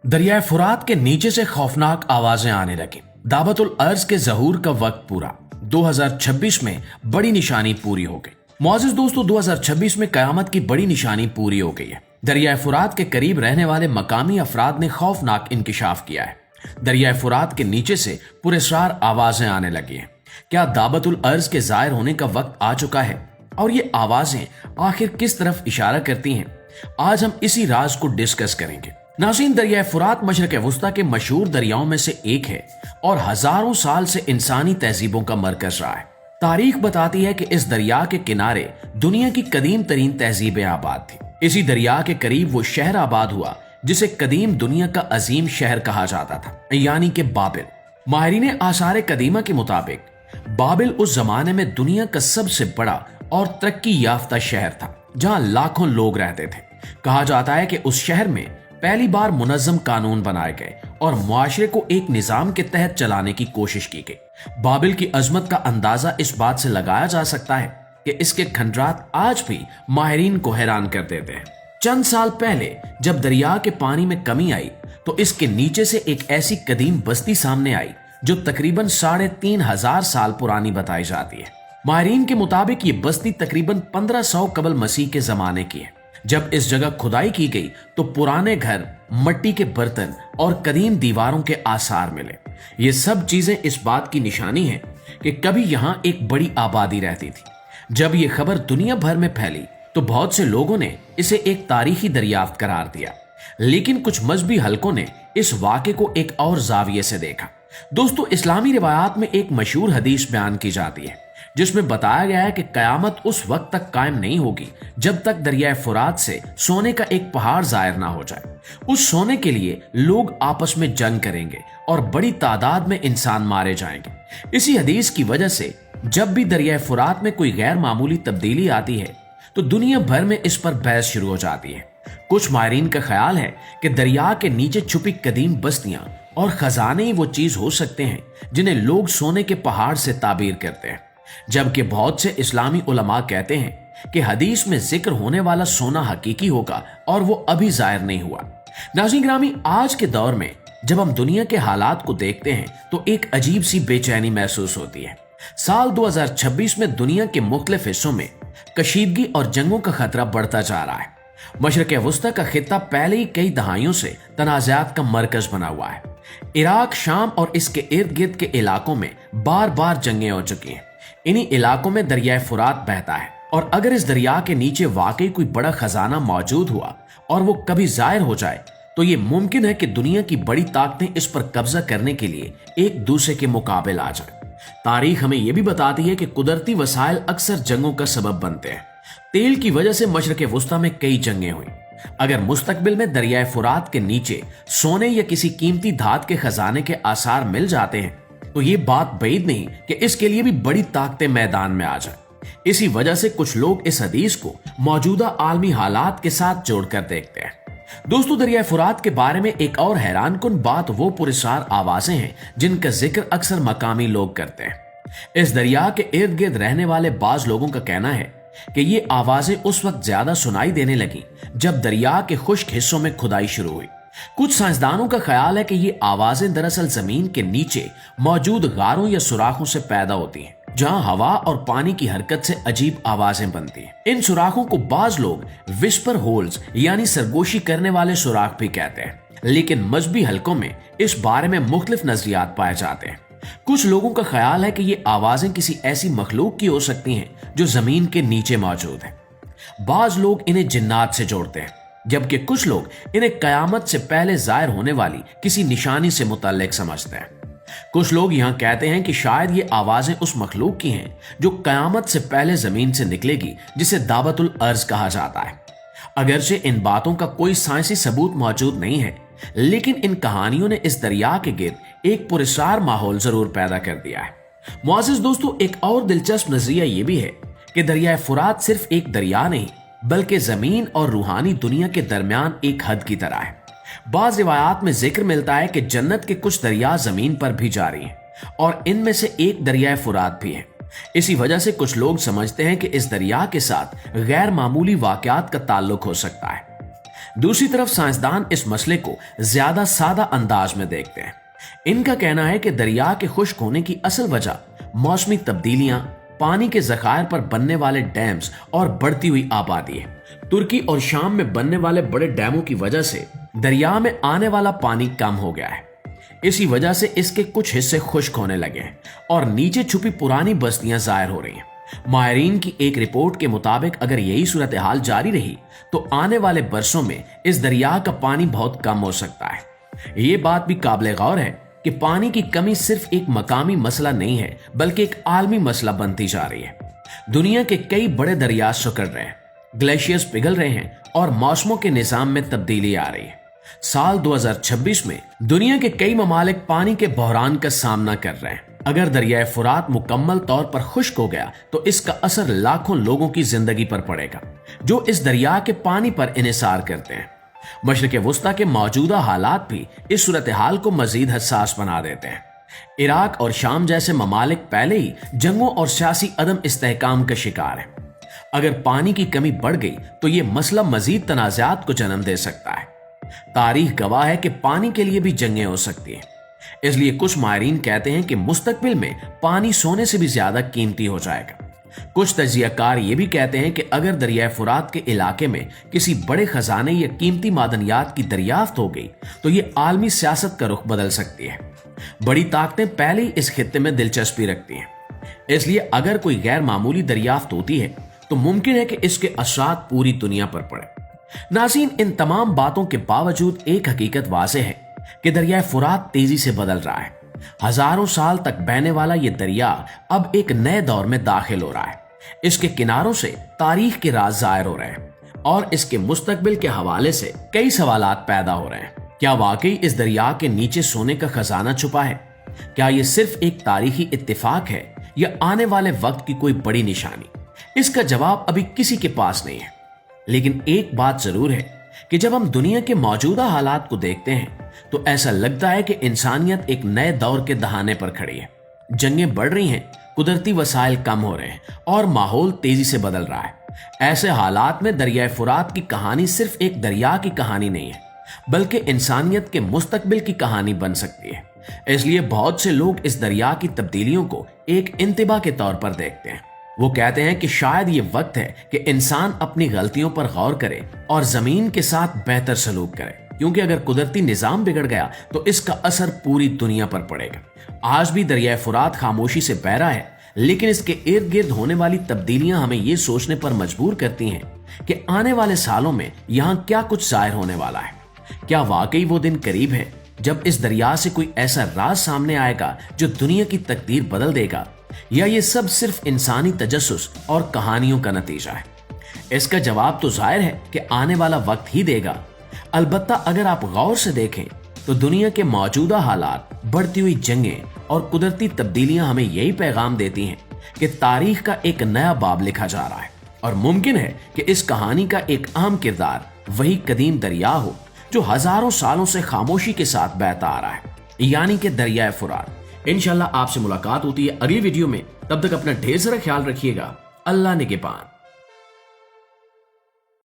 दरियाए फुरात के नीचे से खौफनाक आवाजें आने लगी। दावतुल अर्ज के ज़हूर का वक्त पूरा। 2026 में बड़ी निशानी पूरी हो गई। मौजूद दोस्तों, 2026 में कयामत की बड़ी निशानी पूरी हो गई है। दरियाए फुरात के करीब रहने वाले मकामी अफराद ने खौफनाक इंकिशाफ किया है। दरियाए फुरात के नीचे से पुरस्रार आवाजें आने लगी हैं। क्या दावतुल अर्ज के जाहिर होने का वक्त आ चुका है? और ये आवाजें आखिर किस तरफ इशारा करती हैं? आज हम इसी राज को डिस्कस करेंगे। नाज़रीन, दरियाए फुरात मशरक़ वुस्ता के मशहूर दरियाओं में से एक है और हजारों साल से इंसानी तहजीबों का मरकज रहा है। तारीख बताती है कि इस दरिया के किनारे दुनिया की कदीम तरीन तहजीबें आबाद थी। इसी दरिया के करीब वो शहर आबाद हुआ जिसे कदीम दुनिया का अजीम शहर कहा जाता था, यानी कि बाबिल। माहिरीन आसार कदीमा के मुताबिक बाबिल उस जमाने में दुनिया का सबसे बड़ा और तरक्की याफ्ता शहर था, जहां लाखों लोग रहते थे। कहा जाता है कि उस शहर में पहली बार मुनज़्ज़म कानून बनाए गए और मुआशरे को एक निजाम के तहत चलाने की कोशिश की गई। बाबिल की अजमत का अंदाजा इस बात से लगाया जा सकता है कि इसके खंडरात आज भी माहिरीन को हैरान कर देते हैं। चंद साल पहले जब दरिया के पानी में कमी आई तो इसके नीचे से एक ऐसी कदीम बस्ती सामने आई जो तकरीबन 3,500 साल पुरानी बताई जाती है। माहिरीन के मुताबिक ये बस्ती तकरीबन 1500 कबल मसीह के जमाने की है। जब इस जगह खुदाई की गई तो पुराने घर, मट्टी के बर्तन और कदीम दीवारों के आसार मिले। ये सब चीजें इस बात की निशानी है कि कभी यहां एक बड़ी आबादी रहती थी। जब ये खबर दुनिया भर में फैली तो बहुत से लोगों ने इसे एक तारीखी दरियाफ्त करार दिया, लेकिन कुछ मजहबी हलकों ने इस वाक़े को एक और जाविये से देखा। दोस्तों, इस्लामी रिवायात में एक मशहूर हदीस बयान की जाती है जिसमें बताया गया है कि कयामत उस वक्त तक कायम नहीं होगी जब तक दरियाए फुरात से सोने का एक पहाड़ जाहिर ना हो जाए। उस सोने के लिए लोग आपस में जंग करेंगे और बड़ी तादाद में इंसान मारे जाएंगे। इसी हदीस की वजह से जब भी दरियाए फुरात में कोई गैर मामूली तब्दीली आती है तो दुनिया भर में इस पर बहस शुरू हो जाती है। कुछ माहिरीन का ख्याल है कि दरिया के नीचे छुपी कदीम बस्तियां और खजाने ही वो चीज हो सकते हैं जिन्हें लोग सोने के पहाड़ से ताबीर करते हैं, जबकि बहुत से इस्लामी उलमा कहते हैं कि हदीस में जिक्र होने वाला सोना हकीकी होगा और वो अभी जाहिर नहीं हुआ। नाज़रीन ग्रामी, आज के दौर में जब हम दुनिया के हालात को देखते हैं तो एक अजीब सी बेचैनी महसूस होती है। साल 2026 में दुनिया के मुख्तलिफ हिस्सों में कशीदगी और जंगों का खतरा बढ़ता जा रहा है। मशरक़ वुस्ता का खित्ता पहले ही कई दहाइयों से तनाज़ात का मरकज बना हुआ है। इराक, शाम और इसके इर्द गिर्द के इलाकों में बार बार जंगें हो चुकी हैं। इन्हीं इलाकों में दरियाए फुरात बहता है और अगर इस दरिया के नीचे वाकई कोई बड़ा खजाना मौजूद हुआ और वो कभी जाहिर हो जाए तो ये मुमकिन है कि दुनिया की बड़ी ताकतें इस पर कब्जा करने के लिए एक दूसरे के मुकाबले आ जाए। तारीख हमें यह भी बताती है कि कुदरती वसाइल अक्सर जंगों का सबब बनते हैं। तेल की वजह से मशरक़ वुस्ता में कई जंगें हुई। अगर मुस्तकबिल में दरियाए फुरात के नीचे सोने या किसी कीमती धात के खजाने के आसार मिल जाते हैं तो ये बात बैद नहीं कि इसके लिए भी बड़ी ताकतें मैदान में आ जाए। इसी वजह से कुछ लोग इस हदीस को मौजूदा आलमी हालात के साथ जोड़कर देखते हैं। दोस्तों, दरियाए फुरात के बारे में एक और हैरानकुन बात वो पुरस्रार आवाजें हैं जिनका जिक्र अक्सर मकामी लोग करते हैं। इस दरिया के इर्द गिर्द रहने वाले बाज लोगों का कहना है कि ये आवाजें उस वक्त ज्यादा सुनाई देने लगी जब दरिया के खुश्क हिस्सों में खुदाई शुरू हुई। कुछ साइंसदानों का ख्याल है कि ये आवाजें दरअसल जमीन के नीचे मौजूद गारों या सुराखों से पैदा होती हैं, जहां हवा और पानी की हरकत से अजीब आवाजें बनती हैं। इन सुराखों को बाज लोग विस्पर होल्स यानी सरगोशी करने वाले सुराख भी कहते हैं, लेकिन मजहबी हलकों में इस बारे में मुख्तलिफ नजरियात पाए जाते हैं। कुछ लोगों का ख्याल है कि ये आवाजें किसी ऐसी मखलूक की हो सकती हैं जो जमीन के नीचे मौजूद है। बाज लोग इन्हें जिन्नात से जोड़ते हैं, जबकि कुछ लोग इन्हें कयामत से पहले जाहिर होने वाली किसी निशानी से मुतल्लिक समझते हैं। कुछ लोग यहां कहते हैं कि शायद ये आवाजें उस मखलूक की हैं जो कयामत से पहले जमीन से निकलेगी, जिसे दावतुल अर्ज कहा जाता है। अगरचे इन बातों का कोई साइंसी सबूत मौजूद नहीं है, लेकिन इन कहानियों ने इस दरिया के गिर्द एक पुरस्रार माहौल जरूर पैदा कर दिया है। मुआज़िज़ दोस्तों, एक और दिलचस्प नजरिया यह भी है कि दरियाए फुरात सिर्फ एक दरिया नहीं बल्कि जमीन और रूहानी दुनिया के दरमियान एक हद की तरह है। बाज रिवायात में जिक्र मिलता है कि जन्नत के कुछ दरिया जमीन पर भी जारी हैं और इनमें से एक दरियाए फुरात भी है। इसी वजह से कुछ लोग समझते हैं कि इस दरिया के साथ गैर मामूली वाकयात का ताल्लुक हो सकता है। दूसरी तरफ साइंसदान इस मसले को ज्यादा सादा अंदाज में देखते हैं। इनका कहना है कि दरिया के खुश्क होने की असल वजह मौसमी तब्दीलियां, पानी के जखायर पर बनने वाले डैम्स और बढ़ती हुई आबादी है। तुर्की और शाम में बनने वाले बड़े डैमों की वजह से दरिया में आने वाला पानी कम हो गया है। इसी वजह से इसके कुछ हिस्से खुश्क होने लगे हैं और नीचे छुपी पुरानी बस्तियां जाहिर हो रही हैं। माहिरीन की एक रिपोर्ट के मुताबिक अगर यही सूरत हाल जारी रही तो आने वाले बरसों में इस दरिया का पानी बहुत कम हो सकता है। ये बात भी काबिल गौर है कि पानी की कमी सिर्फ एक मकामी मसला नहीं है, बल्कि एक आलमी मसला बनती जा रही है। दुनिया के कई बड़े दरिया सिकुड़ रहे हैं, ग्लेशियर्स पिघल रहे हैं और मौसमों के निजाम में तब्दीली आ रही है। साल 2026 में दुनिया के कई ममालिक पानी के बहरान का सामना कर रहे हैं। अगर दरियाए फुरात मुकम्मल तौर पर खुश्क हो गया तो इसका असर लाखों लोगों की जिंदगी पर पड़ेगा जो इस दरिया के पानी पर इन्हिसार करते हैं। मशरिक वस्ता के मौजूदा हालात भी इस सूरत हाल को मजीद हसास बना देते हैं। इराक और शाम जैसे ममालिक पहले ही जंगों और सियासी अदम इस्तेहकाम का शिकार है। अगर पानी की कमी बढ़ गई तो ये मसला मजीद तनाज़ात को जन्म दे सकता है। तारीख गवाह है कि पानी के लिए भी जंगें हो सकती हैं। इसलिए कुछ माहिरीन कहते हैं कि मुस्तकबिल में पानी सोने से भी ज्यादा कीमती हो जाएगा। कुछ तजियाकार ये भी कहते हैं कि अगर दरियाए फुरात के इलाके में किसी बड़े खजाने या कीमती मादनियात की दरियाफ्त हो गई तो ये आलमी सियासत का रुख बदल सकती है। बड़ी ताकतें पहले ही इस खित्ते में दिलचस्पी रखती हैं, इसलिए अगर कोई गैर मामूली दरियाफ्त होती है तो मुमकिन है कि इसके असरात पूरी दुनिया पर पड़े। नाज़रीन, इन तमाम बातों के बावजूद एक हकीकत वाज़ेह है कि दरिया फुरात तेजी से बदल रहा है। हजारों साल तक बहने वाला ये दरिया अब एक नए दौर में दाखिल हो रहा है। इसके किनारों से तारीख के राज जाहिर हो रहे हैं और इसके मुस्तकबिल के हवाले से कई सवालात पैदा हो रहे हैं। क्या वाकई इस दरिया के नीचे सोने का खजाना छुपा है? क्या यह सिर्फ एक तारीखी इत्तेफाक है या आने वाले वक्त की कोई बड़ी निशानी? इसका जवाब अभी किसी के पास नहीं है, लेकिन एक बात जरूर है कि जब हम दुनिया के मौजूदा हालात को देखते हैं तो ऐसा लगता है कि इंसानियत एक नए दौर के दहाने पर खड़ी है। जंगें बढ़ रही हैं, कुदरती वसाइल कम हो रहे हैं और माहौल तेजी से बदल रहा है। ऐसे हालात में दरियाए फुरात की कहानी सिर्फ एक दरिया की कहानी नहीं है, बल्कि इंसानियत के मुस्तकबिल की कहानी बन सकती है। इसलिए बहुत से लोग इस दरिया की तब्दीलियों को एक इंतबा के तौर पर देखते हैं। वो कहते हैं कि शायद ये वक्त है कि इंसान अपनी गलतियों पर गौर करे और जमीन के साथ बेहतर सलूक करे, क्योंकि अगर कुदरती निजाम बिगड़ गया तो इसका असर पूरी दुनिया पर पड़ेगा। आज भी दरियाए फुरात खामोशी से बह रहा है, लेकिन इसके इर्द गिर्द होने वाली तब्दीलियां हमें ये सोचने पर मजबूर करती हैं कि आने वाले सालों में यहाँ क्या कुछ जाहिर होने वाला है। क्या वाकई वो दिन करीब है जब इस दरिया से कोई ऐसा राज सामने आएगा जो दुनिया की तकदीर बदल देगा, या ये सब सिर्फ इंसानी तजस्सुस और कहानियों का नतीजा है? इसका जवाब तो जाहिर है कि आने वाला वक्त ही देगा। अलबत्ता अगर आप गौर से देखें तो दुनिया के मौजूदा हालात, बढ़ती हुई जंगें और कुदरती तब्दीलियां हमें यही पैगाम देती हैं कि तारीख का एक नया बाब लिखा जा रहा है और मुमकिन है कि इस कहानी का एक अहम किरदार वही कदीम दरिया हो जो हजारों सालों से खामोशी के साथ बहता आ रहा है, यानी कि दरियाए फुरात। इंशाल्लाह आपसे मुलाकात होती है अगली वीडियो में। तब तक अपना ढेर सारा ख्याल रखिएगा। अल्लाह निगहबान।